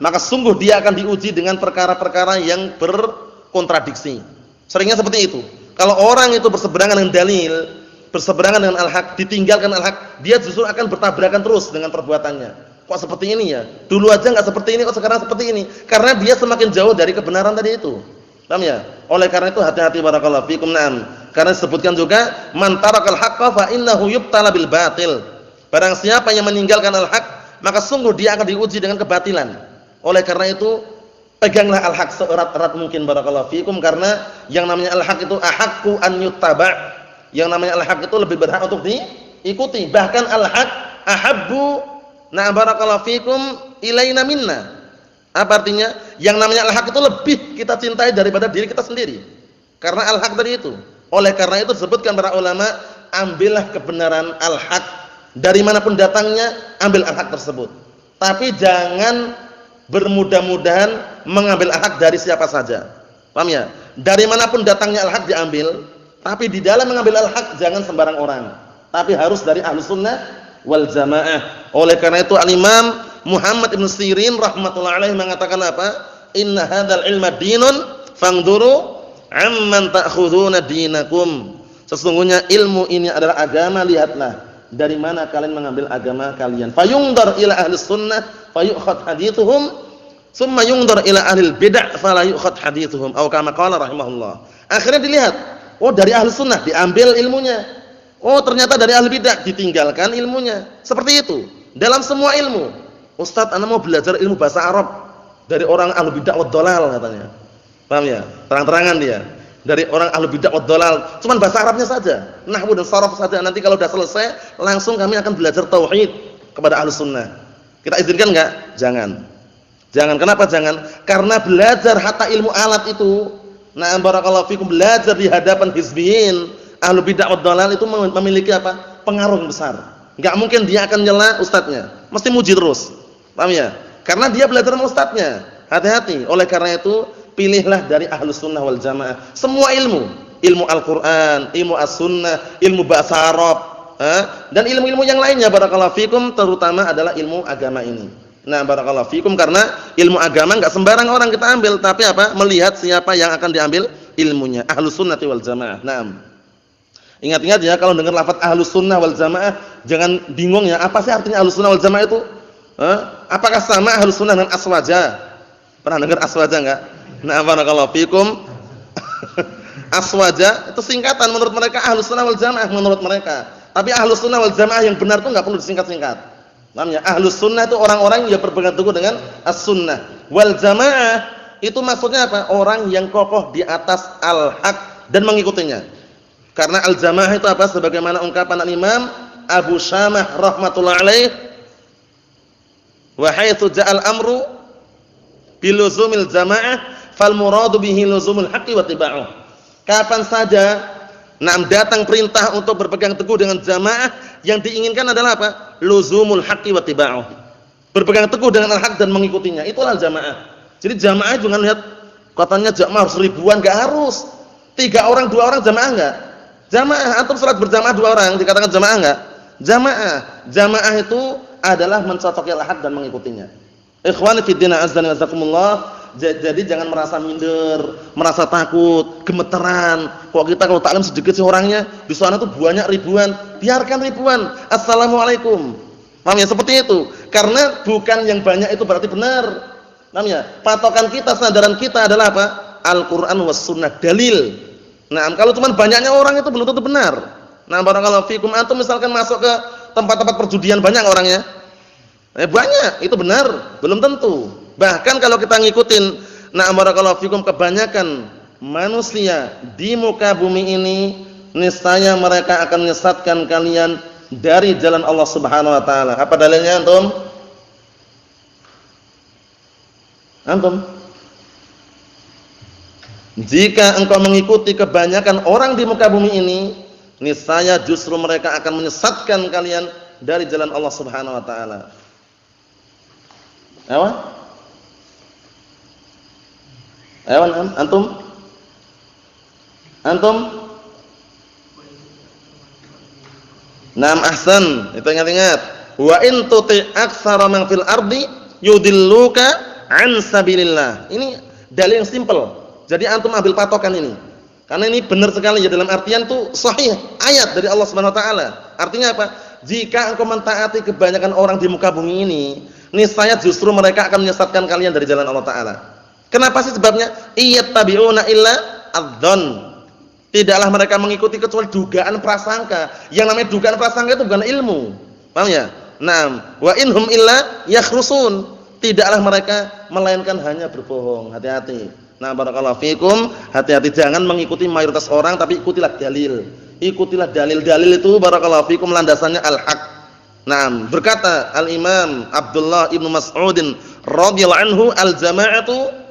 maka sungguh dia akan diuji dengan perkara-perkara yang berkontradiksi. Seringnya seperti itu. Kalau orang itu berseberangan dengan dalil, berseberangan dengan al-haq, ditinggalkan al-haq, dia justru akan bertabrakan terus dengan perbuatannya. Kok seperti ini ya? Dulu aja enggak seperti ini, kok sekarang seperti ini? Karena dia semakin jauh dari kebenaran tadi itu. Paham ya? Oleh karena itu hati-hati barakallahu fikum. Naam. Karena disebutkan juga man tarakal haqqa fa innahu yubtala bil batil. Barang siapa yang meninggalkan al-haq, maka sungguh dia akan diuji dengan kebatilan. Oleh karena itu, peganglah al-haq seerat-erat mungkin barakallahu fikum, karena yang namanya al-haq itu ahaqqu an yuttaba'. Yang namanya al-haq itu lebih berhak untuk diikuti. Bahkan al-haq ahabbu na barakallahu fikum ilaina minna. Apa artinya? Yang namanya al-haq itu lebih kita cintai daripada diri kita sendiri. Karena al-haq tadi itu. Oleh karena itu disebutkan para ulama, ambillah kebenaran al-haq dari manapun datangnya, ambil al-haq tersebut. Tapi jangan bermudah-mudahan mengambil al-haq dari siapa saja. Paham ya? Dari manapun datangnya al-haq diambil, tapi di dalam mengambil al-haq jangan sembarang orang. Tapi harus dari Ahlus Sunnah wal Jamaah. Oleh karena itu Al-Imam Muhammad ibn Sirin rahmatullahi alaihi mengatakan apa? Inna hadzal ilma dinun fangduru amman ta'khuduna dinakum. Sesungguhnya ilmu ini adalah agama, lihatlah dari mana kalian mengambil agama kalian. Fayungdar ila ahli sunnah fayukhad hadithuhum, summa yungdar ila ahli bid'ah fala yukhad hadithuhum, atau kama qala rahimahullah. Akhirnya dilihat, oh dari ahli sunnah diambil ilmunya. Oh ternyata dari ahli bid'ah ditinggalkan ilmunya. Seperti itu dalam semua ilmu. Ustaz, ana mau belajar ilmu bahasa Arab dari orang ahli bid'ah wad dhalal katanya. Paham ya? Terang-terangan dia. Dari orang ahli bid'ah wad dhalal, cuman bahasa Arabnya saja, nahwu dan sharaf saja. Nanti kalau sudah selesai, langsung kami akan belajar tauhid kepada ahli sunnah. Kita izinkan enggak? Jangan. Jangan. Kenapa jangan? Karena belajar hatta ilmu alat itu, na'am barakallahu fikum, belajar di hadapan hizbiyin, ahli bid'ah wad dhalal itu memiliki apa? Pengaruh yang besar. Enggak mungkin dia akan nyela ustadznya, mesti muji terus. Paham ya? Karena dia belajar sama ustadznya. Hati-hati. Oleh karena itu, pilihlah dari Ahlus Sunnah wal Jamaah. Semua ilmu, ilmu Al-Qur'an, ilmu As-Sunnah, ilmu bahasa Arab, dan ilmu-ilmu yang lainnya barakallahu fikum, terutama adalah ilmu agama ini. Nah, barakallahu fikum, karena ilmu agama enggak sembarang orang kita ambil, tapi apa? Melihat siapa yang akan diambil ilmunya. Ahlus Sunnah wal Jamaah. Naam. Ingat-ingat ya, kalau dengar lafaz Ahlus Sunnah wal Jamaah, jangan bingung ya, apa sih artinya Ahlus Sunnah wal Jamaah itu? Apakah sama Ahlus Sunnah dengan Aswaja? Pernah dengar Aswaja enggak? Nah, barakallahu fikum. Aswaja itu singkatan menurut mereka Ahlus Sunnah wal Jamaah menurut mereka. Tapi Ahlus Sunnah wal Jamaah yang benar itu enggak perlu disingkat-singkat. Namanya Ahlus Sunnah itu orang-orang yang berpegang teguh dengan As-Sunnah. Wal Jamaah itu maksudnya apa? Orang yang kokoh di atas al-haq dan mengikutinya. Karena al-jamaah itu apa? Sebagaimana ungkapan Al-Imam Abu Syamah rahmatullahi alaih, wa haitsu ja'al amru biluzumil jamaah fal muradu bihi luzumul haqqi wa tiba'uh. Kapan saja datang perintah untuk berpegang teguh dengan jamaah, yang diinginkan adalah apa? Luzumul haqqi wa tiba'uh. Berpegang teguh dengan al-haq dan mengikutinya. Itulah jamaah. Jadi jamaah jangan lihat katanya jamaah harus ribuan, enggak harus. 3 orang 2 orang jamaah enggak. Jamaah, antum salat berjamaah 2 orang dikatakan jamaah enggak? Jamaah. Jamaah itu adalah mencocoki al-ahad dan mengikutinya. Ikhwani fid din azza wa jazakumullah. Jadi jangan merasa minder, merasa takut, gemeteran. Kok kita kalau taklim sedikit sih orangnya, di sana tuh banyak ribuan. Biarkan ribuan. Assalamualaikum. Paham ya? Seperti itu. Karena bukan yang banyak itu berarti benar. Paham ya? Patokan kita, sandaran kita adalah apa? Al-Qur'an was sunnah, dalil. Nah, kalau cuma banyaknya orang itu belum tentu benar. Nah, barakallahu fikum, antum misalkan masuk ke tempat-tempat perjudian banyak orangnya. Banyak, itu benar, belum tentu. Bahkan kalau kita ngikutin, nah barakallahu fikum, kebanyakan manusia di muka bumi ini, niscaya mereka akan menyesatkan kalian dari jalan Allah Subhanahu wa taala. Apa dalilnya antum? Antum? Jika engkau mengikuti kebanyakan orang di muka bumi ini, niscaya justru mereka akan menyesatkan kalian dari jalan Allah Subhanahu wa taala. Apa? Antum? Naam, ahsan. Itu ingat-ingat. Wa in tuti' aktsara man fil ardi yudilluka an sabilillah. Ini dalil yang simpel. Jadi antum ambil patokan ini. Karena ini benar sekali ya, dalam artian itu sahih, ayat dari Allah Subhanahu wa taala. Artinya apa? Jika engkau mentaati kebanyakan orang di muka bumi ini, niscaya justru mereka akan menyesatkan kalian dari jalan Allah taala. Kenapa sih sebabnya? Iyattabi'una illa adh-dhon. Tidaklah mereka mengikuti kecuali dugaan prasangka. Yang namanya dugaan prasangka itu bukan ilmu. Paham ya? Naam, wa inhum illa yakhrusun. Tidaklah mereka melainkan hanya berbohong. Hati-hati. Nah, barakallahu fikum, hati-hati, jangan mengikuti mayoritas orang, tapi ikutilah dalil. Ikutilah dalil-dalil itu, barakallahu fikum, landasannya al-haq. Naam, berkata Al-Imam Abdullah Ibnu Mas'udin radhiyallahu anhu, al-jama'atu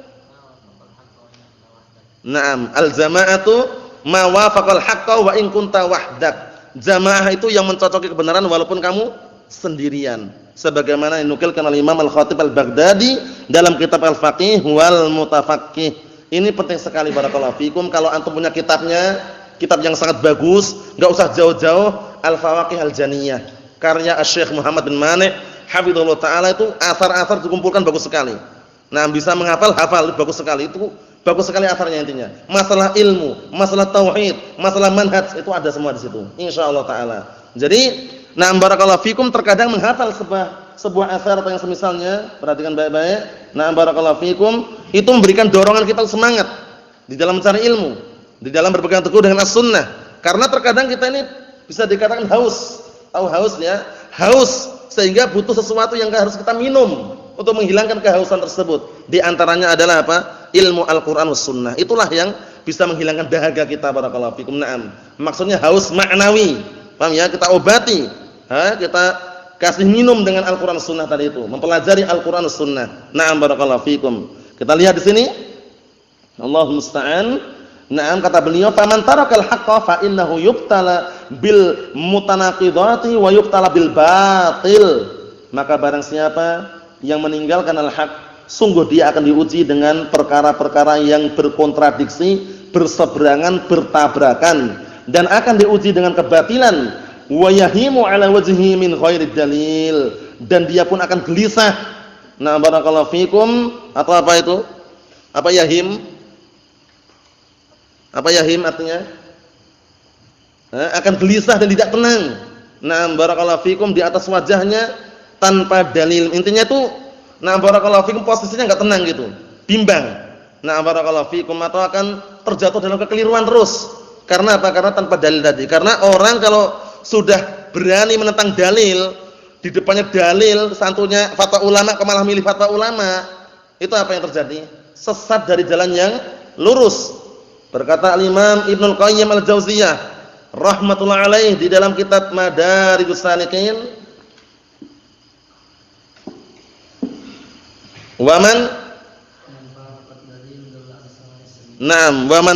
al-jama'atu ma wafaqal haqqa wa in kunta wahdak. Jamaah itu yang mencocoki kebenaran walaupun kamu sendirian. Sebagaimana dinukilkan oleh Imam Al-Khatib Al-Baghdadi dalam kitab Al-Faqih wal Mutafaqqih. Ini penting sekali, barakallahu fikum. Kalau antum punya kitabnya, kitab yang sangat bagus, enggak usah jauh-jauh, Al-Fawaqih Al-Janiyah, karya Asy-Syaikh Muhammad bin Mani' hafizallahu taala. Itu asar-asar dikumpulkan bagus sekali. Nah, bisa menghafal, hafal bagus sekali. Itu bagus sekali asarnya intinya. Masalah ilmu, masalah tauhid, masalah manhaj, itu ada semua di situ. Insyaallah taala. Jadi, nah barakallahu fikum, terkadang menghafal sebuah asar atau yang semisalnya, perhatikan baik-baik. Nah barakallahu fikum, itu memberikan dorongan kita semangat di dalam mencari ilmu, di dalam berpegang teguh dengan as-sunnah. Karena terkadang kita ini bisa dikatakan haus. Tahu haus ya? Haus sehingga butuh sesuatu yang harus kita minum untuk menghilangkan kehausan tersebut. Di antaranya adalah apa? Ilmu Al-Qur'an was sunnah. Itulah yang bisa menghilangkan dahaga kita, barakallahu fikum. Naam. Maksudnya haus maknawi. Paham ya? Kita obati. Kita kasih minum dengan Al-Qur'an sunnah tadi itu, mempelajari Al-Qur'an sunnah. Naam, barakallahu fikum. Kita lihat di sini. Allahu musta'an. Naam, kata beliau, "Faman tarakal haqqa fa innahu yubtala bil mutanaqidati wa yubtala bil batil." Maka barang siapa yang meninggalkan al-haq, sungguh dia akan diuji dengan perkara-perkara yang berkontradiksi, berseberangan, bertabrakan, dan akan diuji dengan kebatilan. Wa yahimu ala wajhihi min khairid dalil, dan dia pun akan gelisah. Nah, barakallahu fikum. Atau apa itu? Apa yahim? Apa yahim artinya? Akan gelisah dan tidak tenang. Nah, barakallahu fikum, di atas wajahnya tanpa dalil. Intinya itu, nah barakallahu fikum, posisinya enggak tenang gitu, bimbang. Nah, barakallahu fikum, atau akan terjatuh dalam kekeliruan terus. Karena apa? Karena tanpa dalil tadi. Karena orang kalau sudah berani menentang dalil, di depannya dalil, santunya fatwa ulama, malah milih fatwa ulama, itu apa yang terjadi? Sesat dari jalan yang lurus. Berkata Al-Imam Ibnul Qayyim Al-Jauziyah rahmatullah alaih di dalam kitab Madarijus Salikin, waman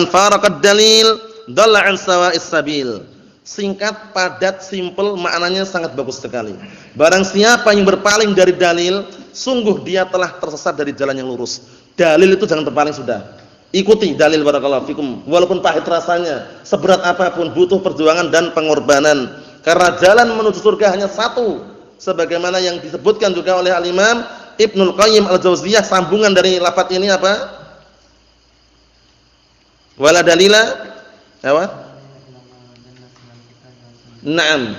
faraqad dalil dalla an sawa'is sabil. Singkat, padat, simpel, maknanya sangat bagus sekali. Barang siapa yang berpaling dari dalil, sungguh dia telah tersesat dari jalan yang lurus. Dalil itu jangan terpaling sudah. Ikuti dalil barakallahu fikum walaupun pahit rasanya, seberat apapun butuh perjuangan dan pengorbanan. Karena jalan menuju surga hanya satu, sebagaimana yang disebutkan juga oleh Al-Imam Ibnul Qayyim Al-Jauziyah, sambungan dari lafaz ini apa? Wala dalila apa? Naam.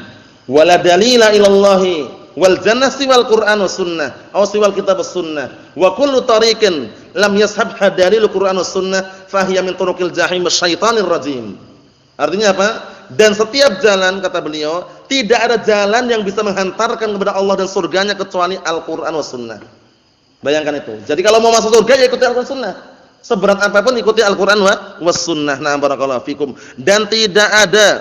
Wala dalila ilallahi wal jannah siwal Qur'an was sunnah aw siwal kitab was sunnah wa kullu tariqin lam yashabha dalil Qur'an was sunnah fahiya min turuqil jahim wasyaitanir rajim. Artinya apa? Dan setiap jalan, kata beliau, tidak ada jalan yang bisa menghantarkan kepada Allah dan surganya kecuali Al-Qur'an was sunnah. Bayangkan itu. Jadi kalau mau masuk surga ya ikuti Al-Qur'an sunnah. Seberat apapun ikuti Al-Qur'an was sunnah. Nah, barakallahu fikum. Dan tidak ada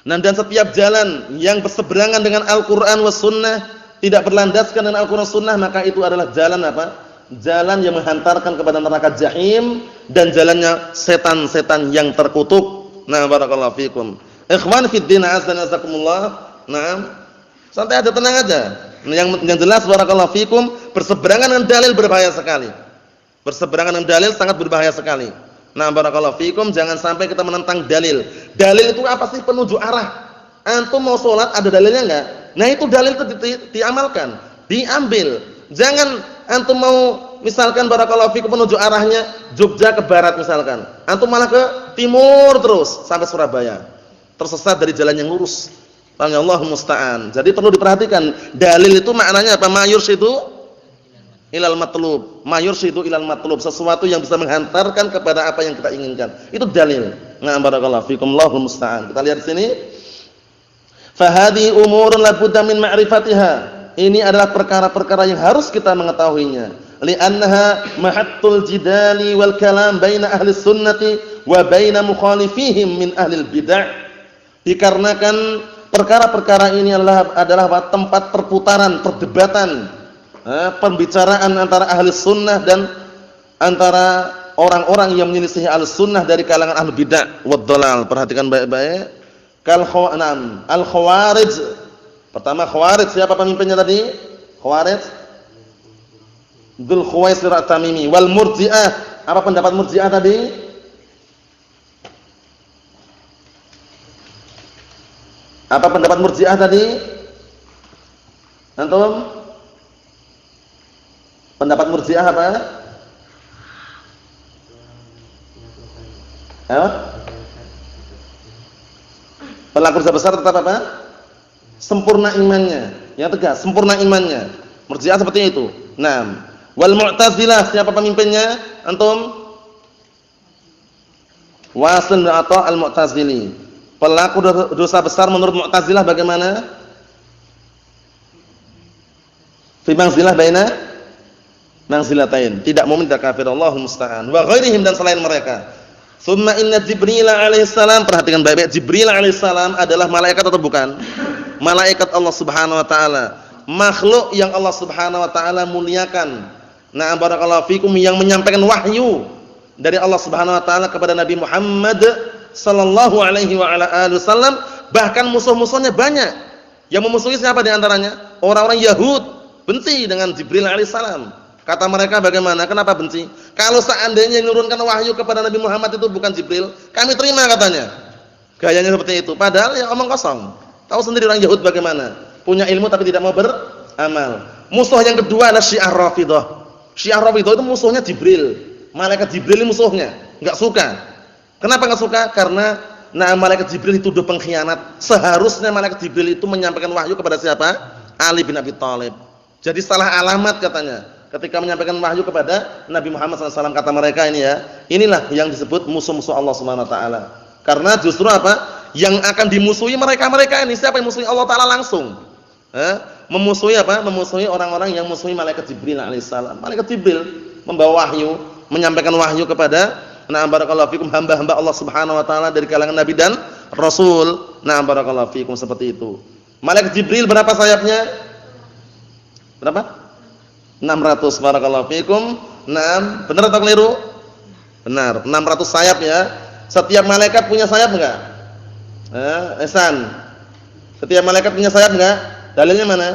dan setiap jalan yang berseberangan dengan Al-Qur'an was sunnah, tidak berlandaskan dengan Al-Qur'an sunnah, maka itu adalah jalan apa? Jalan yang menghantarkan kepada neraka jahim dan jalannya setan-setan yang terkutuk. Nah, barakallahu fikum. Ikhwan fid din, azan azakumullah. Naam. Santai aja, tenang aja. Yang jelas barakallahu fikum, berseberangan dengan dalil berbahaya sekali. Berseberangan dengan dalil sangat berbahaya sekali. Nah, barakallahu fikum, jangan sampai kita menentang dalil. Dalil itu apa sih? Penunjuk arah. Antum mau sholat ada dalilnya enggak? Nah, itu dalil itu diamalkan, diambil. Jangan antum mau misalkan barakallahu fikum penunjuk arahnya Jogja ke barat misalkan. Antum malah ke timur terus sampai Surabaya. Tersesat dari jalan yang lurus. Allahumma musta'an. Jadi perlu diperhatikan, dalil itu maknanya apa? Mayursyidu ilal matlub, mayursyidu ilal matlub, sesuatu yang bisa menghantarkan kepada apa yang kita inginkan. Itu dalil. Nah, barakallahu fikum, Allahul musta'an. Kita lihat sini. Fa hadhihi umurun la budda min ma'rifatiha. Ini adalah perkara-perkara yang harus kita mengetahuinya. Li'annaha mahattul jidali wal kalam baina ahli sunnati wa baina mukhalifihim min ahli bid'ah. Dikarenakan perkara-perkara ini adalah tempat perputaran, perdebatan, pembicaraan antara ahli sunnah dan antara orang-orang yang menyelisih ahli sunnah dari kalangan ahli bid'ah wad dhalal. Perhatikan baik-baik. Al-Khawarij. Pertama Khawarij, siapa pemimpinnya tadi? Khawarij Dzul Khuwaisir At-Tamimi. Wal Murji'ah. Apa pendapat Murji'ah tadi? Apa pendapat Murji'ah tadi? Antum? Pendapat Murji'ah apa? Pelaku dosa besar tetap apa? Sempurna imannya, yang tegas, sempurna imannya. Murji'ah seperti itu. Naam. Wal Mu'tazilah, siapa pemimpinnya? Antum? Wasil bin Atha Al-Mu'tazili. Pelaku dosa besar menurut Mu'tazilah bagaimana? Fi manzilah baina manzilatain. Tidak mukmin, tidak kafir, Allahul musta'an. Wa ghairihim, dan selain mereka. Tsumma inna Jibril alaihi salam, perhatikan baik-baik, Jibril alaihi salam adalah malaikat atau bukan? Malaikat Allah Subhanahu wa taala, makhluk yang Allah Subhanahu wa taala muliakan. Nah, barakallahu fikum, yang menyampaikan wahyu dari Allah Subhanahu wa taala kepada Nabi Muhammad sallallahu alaihi wa ala alihi wasallam. Bahkan musuh-musuhnya banyak. Yang memusuhi siapa di antaranya? Orang-orang Yahud benci dengan Jibril alaihi salam. Kata mereka bagaimana? Kenapa benci? Kalau seandainya yang menurunkan wahyu kepada Nabi Muhammad itu bukan Jibril, kami terima katanya. Gayanya seperti itu. Padahal ya omong kosong. Tahu sendiri orang Yahud bagaimana? Punya ilmu tapi tidak mau beramal. Musuh yang kedua adalah Syiah Rafidhah. Syiah Rafidhah itu musuhnya Jibril. Malaikat Jibril ini musuhnya. Enggak suka. Kenapa enggak suka? Karena malaikat Jibril dituduh pengkhianat. Seharusnya malaikat Jibril itu menyampaikan wahyu kepada siapa? Ali bin Abi Thalib. Jadi salah alamat katanya. Ketika menyampaikan wahyu kepada Nabi Muhammad SAW, kata mereka ini ya, inilah yang disebut musuh-musuh Allah Subhanahu wa taala. Karena justru apa? Yang akan dimusuhi mereka-mereka ini. Siapa yang musuhi? Allah taala langsung. Memusuhi apa? Memusuhi orang-orang yang musuhi malaikat Jibril alaihissalam. Malaikat Jibril membawa wahyu, menyampaikan wahyu kepada barakallahu fikum hamba-hamba Allah Subhanahu wa taala dari kalangan nabi dan rasul. Barakallahu fikum, seperti itu. Malaikat Jibril berapa sayapnya? Berapa? 600. Barakallahu fikum. Benar atau keliru? Benar. 600 sayap ya. Setiap malaikat punya sayap enggak? Ihsan. Setiap malaikat punya sayap enggak? Dalilnya mana?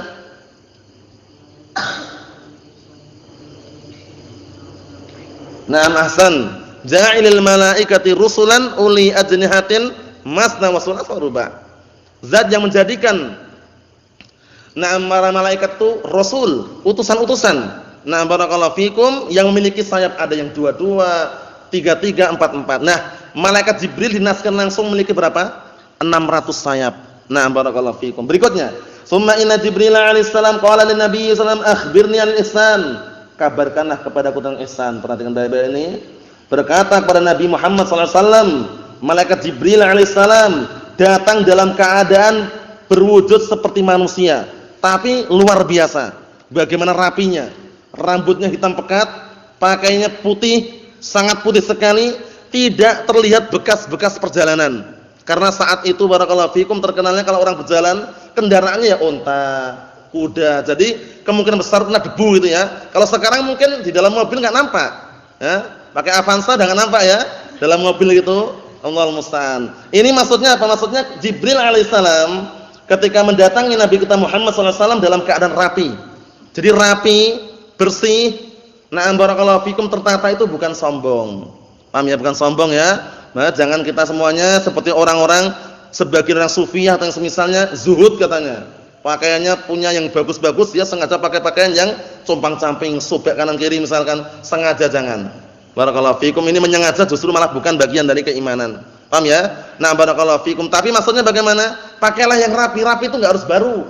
Naam ahsan. Ja'ilil malaikati rusulan uli ajnihatin masna wa thulatha wa ruba'. Zat yang menjadikan para malaikat itu rasul, utusan-utusan. Nah, barakallahu fikum, yang memiliki sayap ada yang 22, 33, 44. Nah, malaikat Jibril dinaskan langsung memiliki berapa? 600 sayap. Nah, barakallahu fikum. Berikutnya, summa inna Jibril alaihi salam qala lin nabiy sallallahu alaihi wasallam akhbirni 'anil ihsan. Kabarkanlah kepadaku tentang ihsan. Perhatikan baik-baik ini. Berkata kepada Nabi Muhammad sallallahu alaihi wasallam, malaikat Jibril alaihi salam datang dalam keadaan berwujud seperti manusia, tapi luar biasa. Bagaimana rapinya? Rambutnya hitam pekat, pakaiannya putih, sangat putih sekali, tidak terlihat bekas-bekas perjalanan. Karena saat itu barakallahu fikum terkenalnya kalau orang berjalan kendaraannya ya unta, kuda. Jadi kemungkinan besar kena debu gitu ya. Kalau sekarang mungkin di dalam mobil enggak nampak. Ya, pakai Avanza enggak nampak ya. Dalam mobil gitu, Allahul musta'an. Ini maksudnya apa? Maksudnya Jibril alaihissalam ketika mendatangi Nabi kita Muhammad sallallahu alaihi wasallam dalam keadaan rapi. Jadi rapi, bersih. Na'am barakallahu fikum, tertata itu bukan sombong. Paham ya? Bukan sombong ya. Nah, jangan kita semuanya seperti orang-orang sebagian orang sufiyah atau yang semisalnya zuhud katanya. Pakaiannya punya yang bagus-bagus, dia sengaja pakai pakaian yang compang-camping, sobek kanan kiri misalkan, sengaja jangan. Barakallahu fikum, ini menyengaja justru malah bukan bagian dari keimanan. Paham ya? Nah, barakallahu fikum. Tapi maksudnya bagaimana? Pakailah yang rapi. Rapi itu enggak harus baru.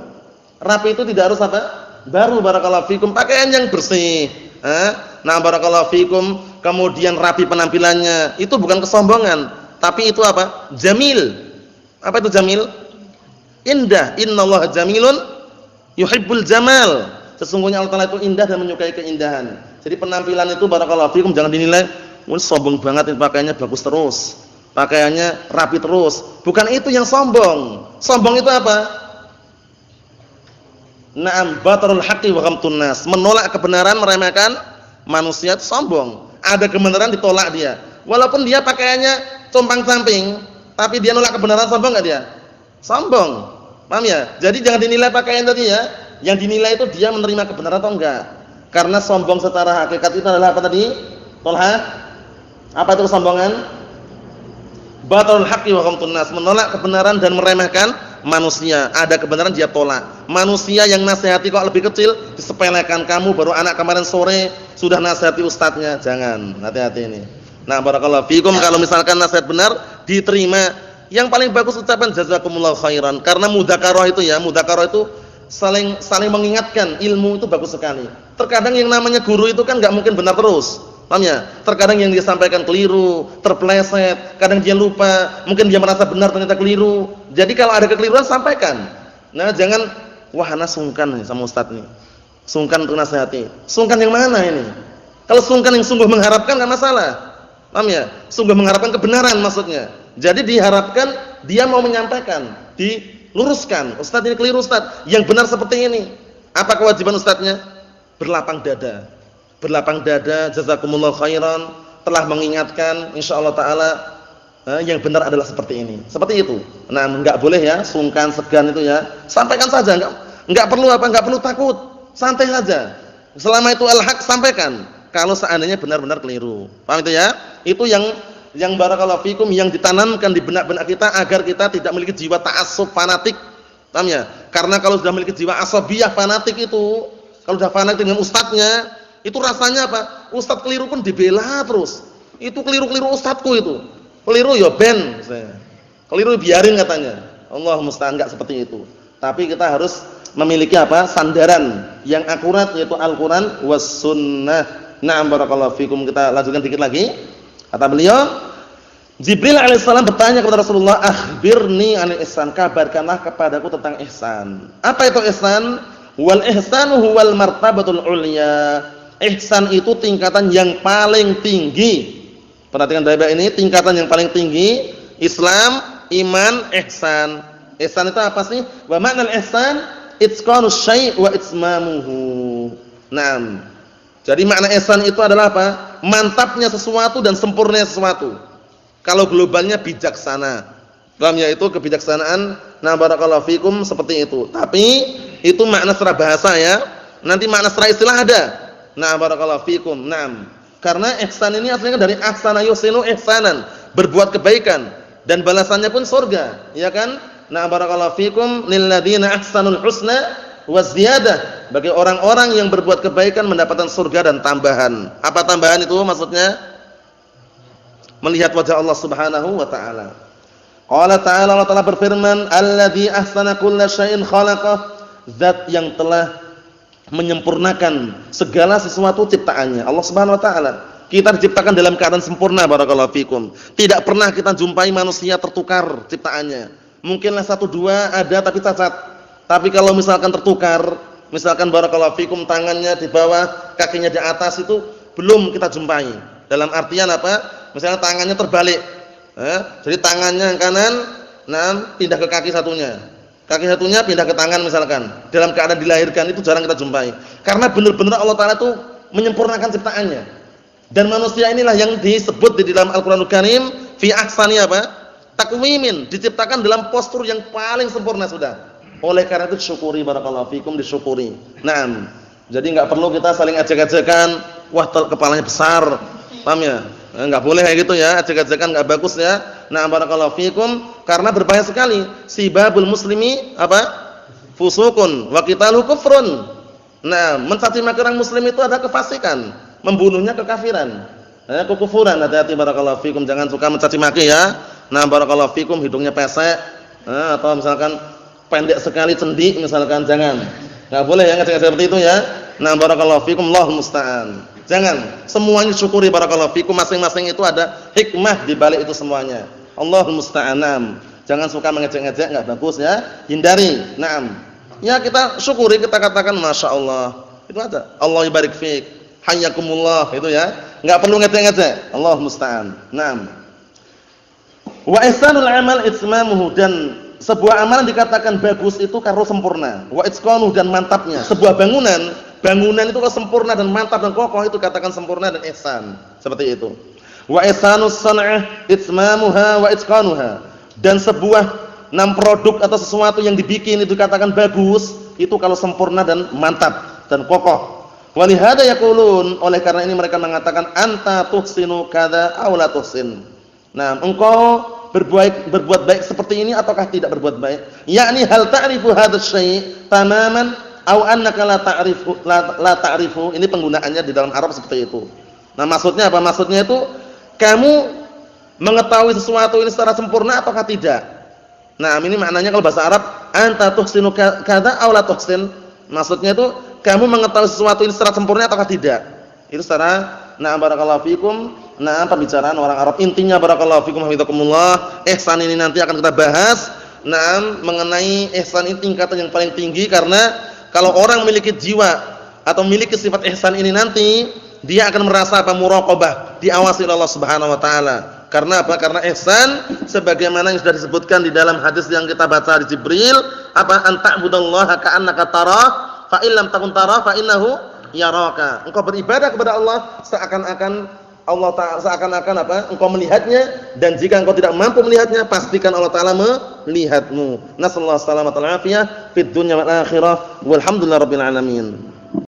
Rapi itu tidak harus apa? Baru, barakallahu fikum. Pakaian yang bersih. Nah, barakallahu fikum. Kemudian rapi penampilannya. Itu bukan kesombongan, tapi itu apa? Jamil. Apa itu jamil? Indah. Innallaha jamilun yuhibbul jamal. Sesungguhnya Allah Ta'ala itu indah dan menyukai keindahan. Jadi penampilan itu barakallahu fikum jangan dinilai, sombong banget ini pakaiannya bagus terus. Pakaiannya rapi terus. Bukan itu yang sombong. Sombong itu apa? Na'am batarul haqqi wa ghamtun nas. Menolak kebenaran, meremehkan manusia itu sombong. Ada kebenaran ditolak dia. Walaupun dia pakaiannya compang-camping, tapi dia nolak kebenaran, sombong enggak dia? Sombong. Paham ya? Jadi jangan dinilai pakaian tadi ya. Yang dinilai itu dia menerima kebenaran atau enggak. Karena sombong secara hakikat itu adalah apa tadi? Tolha? Apa itu kesombongan? Batarul haqqi wa ghamtun nas, menolak kebenaran dan meremehkan manusia. Ada kebenaran dia tolak. Manusia yang nasihati kok lebih kecil disepelekan. Kamu baru anak kemarin sore sudah nasihati ustadznya. Jangan, hati-hati ini. Nah, barakallahu fikum, kalau misalkan nasihat benar diterima, yang paling bagus ucapan jazakumullahu khairan. Karena mudzakarah itu ya, mudzakarah itu saling mengingatkan, ilmu itu bagus sekali. Terkadang yang namanya guru itu kan enggak mungkin benar terus. Paham ya? Terkadang yang dia sampaikan keliru, terpeleset, kadang dia lupa, mungkin dia merasa benar ternyata keliru. Jadi kalau ada kekeliruan sampaikan. Nah, jangan wah ana sungkan nih sama ustaz nih. Sungkan untuk nasihati. Sungkan yang mana ini? Kalau sungkan yang sungguh mengharapkan enggak masalah. Paham ya? Sungguh mengharapkan kebenaran maksudnya. Jadi diharapkan dia mau menyampaikan, diluruskan. Ustaz ini keliru ustaz. Yang benar seperti ini. Apa kewajiban ustaznya? Berlapang dada. Berlapang dada, jazakumullahu khairan, telah mengingatkan, insyaallah taala yang benar adalah seperti ini. Seperti itu. Nah, enggak boleh ya sungkan, segan itu ya. Sampaikan saja, enggak perlu apa? Enggak perlu takut. Santai saja. Selama itu al-haq sampaikan. Kalau seandainya benar-benar keliru. Paham itu ya? Itu yang barakallahu fikum yang ditanamkan di benak-benak kita agar kita tidak memiliki jiwa ta'assub fanatik. Paham ya? Karena kalau sudah memiliki jiwa asabiyah fanatik itu, kalau sudah fanatik dengan ustadznya, itu rasanya apa? Ustadz keliru pun dibela terus. Itu keliru-keliru ustadzku itu. Keliru ya ben. Keliru biarin katanya. Allah musta'an, enggak seperti itu. Tapi kita harus memiliki apa? Sandaran yang akurat yaitu Al-Qur'an was sunnah. Na'am barakallahu fikum. Kita lanjutkan dikit lagi. Kata beliau, Jibril alaihissalam bertanya kepada Rasulullah, "Akhbirni 'anil ihsan." Kabarkanlah kepadaku tentang ihsan. Apa itu ihsan? Wal ihsanu huwal martabatul ulya. Ihsan itu tingkatan yang paling tinggi. Perhatikan baik-baik ini, tingkatan yang paling tinggi. Islam, iman, ihsan. Ihsan itu apa sih? Wa ma'nal ihsan itqanus syai' wa itmamuhu. Naam. Jadi makna ihsan itu adalah apa? Mantapnya sesuatu dan sempurnanya sesuatu. Kalau globalnya bijaksana. Paham ya, itu kebijaksanaan. Nah, barakallahu fikum seperti itu. Tapi itu makna secara bahasa ya. Nanti makna secara istilah ada. Nah, barakallahu fikum. Naam. Karena ihsan ini aslinya dari ahsana yuhsinu ihsanan, berbuat kebaikan dan balasannya pun surga, ya kan? Nah, barakallahu fikum lil ladzina ahsanul husna wa ziyadah. Bagi orang-orang yang berbuat kebaikan mendapatkan surga dan tambahan. Apa tambahan itu maksudnya? Melihat wajah Allah Subhanahu wa taala. Qala ta'ala, Allah Ta'ala berfirman, "Alladzi ahsana kulla syai'in khalaqah." Zat yang telah menyempurnakan segala sesuatu ciptaannya, Allah Subhanahu wa taala. Kita diciptakan dalam keadaan sempurna, barakallahu fikum. Tidak pernah kita jumpai manusia tertukar ciptaannya. Mungkinlah 1 2 ada tapi cacat. Tapi kalau misalkan tertukar, misalkan barakallahu fikum tangannya di bawah, kakinya di atas, itu belum kita jumpai. Dalam artian apa? Misalnya tangannya terbalik. Jadi tangannya yang kanan, nah pindah ke kaki satunya. Kaki satunya pindah ke tangan misalkan. Dalam keadaan dilahirkan itu jarang kita jumpai. Karena benar-benar Allah Ta'ala itu menyempurnakan ciptaannya. Dan manusia inilah yang disebut di dalam Al-Quranul Karim fi ahsani apa? Taqwimin, diciptakan dalam postur yang paling sempurna sudah. Oleh karena itu syukuri, barakallahu fikum, disyukuri. Naam. Jadi enggak perlu kita saling ajak-ajakan, wah kepalanya besar. Paham ya? Enggak boleh kayak gitu ya, ajak-ajakan enggak bagus ya. Nah, barakallahu fikum, karena berbahaya sekali. Sibabul muslimi apa? Fusukun wa qitaluhu kufrun. Nah, mencaci maki orang muslim itu ada kefasikan, membunuhnya kekafiran. Kekufuran. Hati-hati, barakallahu fikum, jangan suka mencaci maki ya. Nah, barakallahu fikum, hidungnya pesek, atau misalkan pendek sekali cendik misalkan, jangan. Enggak boleh ya ngajak seperti itu ya. Nah, barakallahu fikum, Allahul musta'an. Jangan, semuanya syukuri, barakallahu fikum, masing-masing itu ada hikmah di balik itu semuanya. Allahul musta'an. Jangan suka mengejek-ngejek, enggak bagus ya. Hindari. Naam. Ya kita syukuri, kita katakan masyaallah. Itu aja. Allah yubarik fik. Hayyakumullah, itu ya. Enggak perlu ngejek-ngejek. Allahul musta'an. Naam. Wa ihsanul amal itmamuhu, dan sebuah amalan dikatakan bagus itu kalau sempurna. Wa itqanuhu, dan mantapnya. Sebuah bangunan itu kalau sempurna dan mantap dan kokoh itu katakan sempurna dan ihsan. Seperti itu. Wa ihsanus san'ah itmamuha wa itqanuha, dan sebuah produk atau sesuatu yang dibikin itu dikatakan bagus itu kalau sempurna dan mantap dan kokoh. Walihada yaqulun, oleh karena ini mereka mengatakan anta tuhsinu kadza aw la tuhsin. Nah, engkau berbuat baik seperti ini ataukah tidak berbuat baik? Yakni hal ta'rifu hadzal syai' tamaman aw annaka la ta'rifu. Ini penggunaannya di dalam Arab seperti itu. Nah, maksudnya apa? Maksudnya itu kamu mengetahui sesuatu ini secara sempurna ataukah tidak? Nah, ini maknanya kalau bahasa Arab anta tuhsinu kadza aw la tuhsin. Maksudnya itu kamu mengetahui sesuatu ini secara sempurna ataukah tidak? Itu secara barakallahu fikum. Nah, pembicaraan orang Arab intinya barakallahu fikum hafizakumullah. Ihsan ini nanti akan kita bahas. Mengenai ihsan ini tingkatan yang paling tinggi, karena kalau orang memiliki jiwa atau memiliki sifat ihsan ini nanti dia akan merasa muraqabah, diawasi oleh Allah Subhanahu wa taala. Karena apa? Karena ihsan sebagaimana yang sudah disebutkan di dalam hadis yang kita baca di Jibril, anta'budallaha ka'annaka tarah, fa in lam takun tarah fa innahu yaraka. Engkau beribadah kepada Allah seakan-akan Allah Ta'ala, seakan-akan engkau melihatnya, dan jika engkau tidak mampu melihatnya, pastikan Allah Ta'ala melihatmu. Nasallahu alaihi wasallam fid dunya wal akhirah walhamdulillahirabbil alamin.